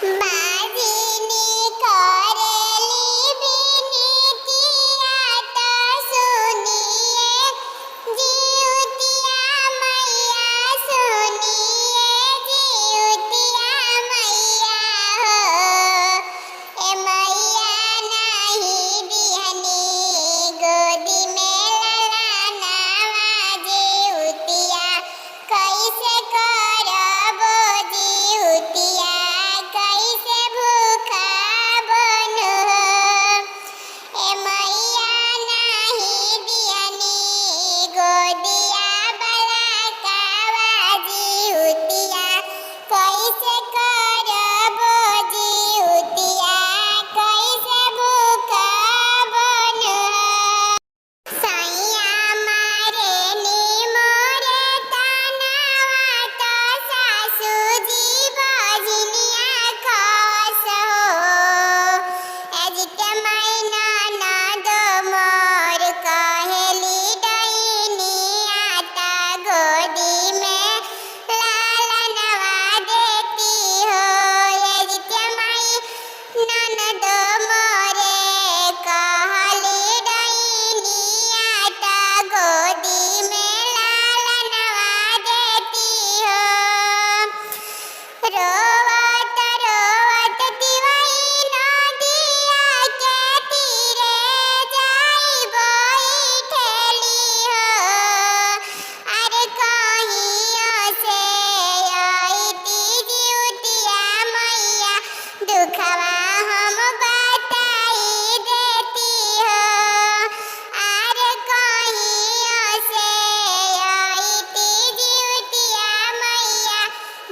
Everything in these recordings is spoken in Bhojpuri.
बाजीनी करेली बिनतिया तो सुनिए जीवतिया मैया सुनिए जीवतिया मैया हो ए मैया नहीं दिहनी गोदी में ललनावा जीवतिया कैसे करबो जीवतिया कैसे भूखा बनो ए मैया नहीं दिहनी गोदिया बलकावा जीवतिया कैसे करबो जीवतिया कैसे भूखा बनो सैया मारे नी मोरे तनावा तो सासुजी बजनिया खस हो एजिके मैना नद मोर कहेली डैनिया ता गोदी में लालनवा देती हो एजिके मैना नद मोरे कहली डैनिया ता गोदी में लालनवा देती हो रोवत रोवत दिवाई नदिया के तीरे जाई बैठेली हो अरे कहियों से आईती जीवतिया मैया दुखवा हम बताई देती हो अरे कहियों से आईती जीवतिया मैया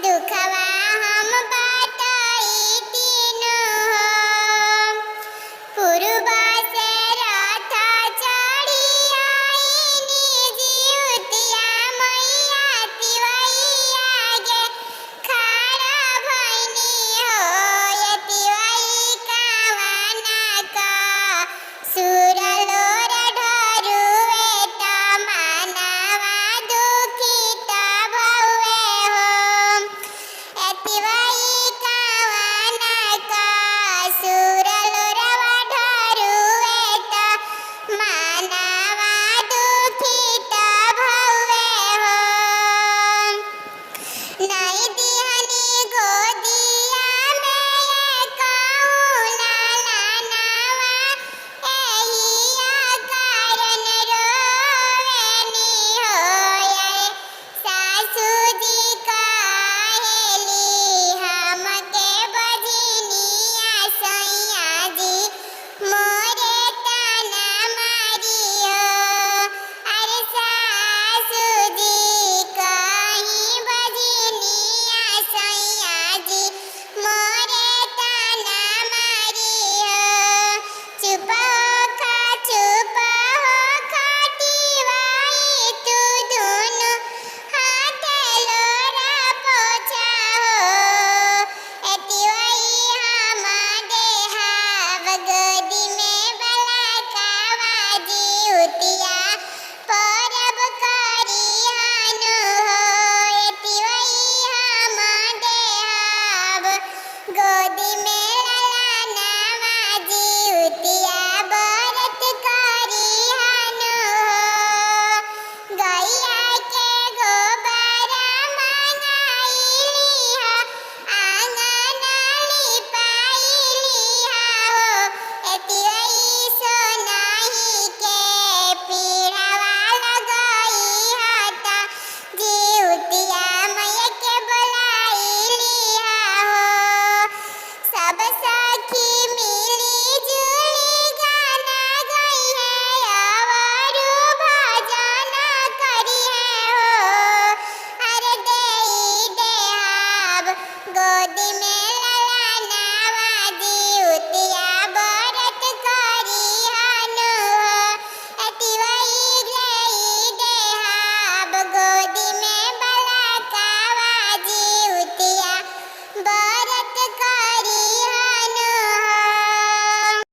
दुखवा हम बताई तीनों हो पूर्वा से रथ चढ़ी आईनी जीवतिया मैया तिवैया गे खड़ा भैनी हो ये तिवई कावना का सुरलोर ढरुवे त मानवा दुखित भौवे हो ए तिवई कावना का सुरलोरवा ढरुवे त मानवा दुखित भौवे हो नहीं दिहनी गोदिया में कहूँ लालनावा एहिया कारण रोवेनी हो ये सासुजी कहेली हमके बजनिया सैया जी मोरे ताना मारी हो अरे सासुजी कहीं बजनिया सैया जी मोरे ताना मारी हो चुप हो खटिवाई तू दोनों हाथ लोरा पोछा हो ए तिवई हम देहाव गोदी में बलकावा जीवतिया परब करिहानु हो ए तिवई हम देहाव गोदी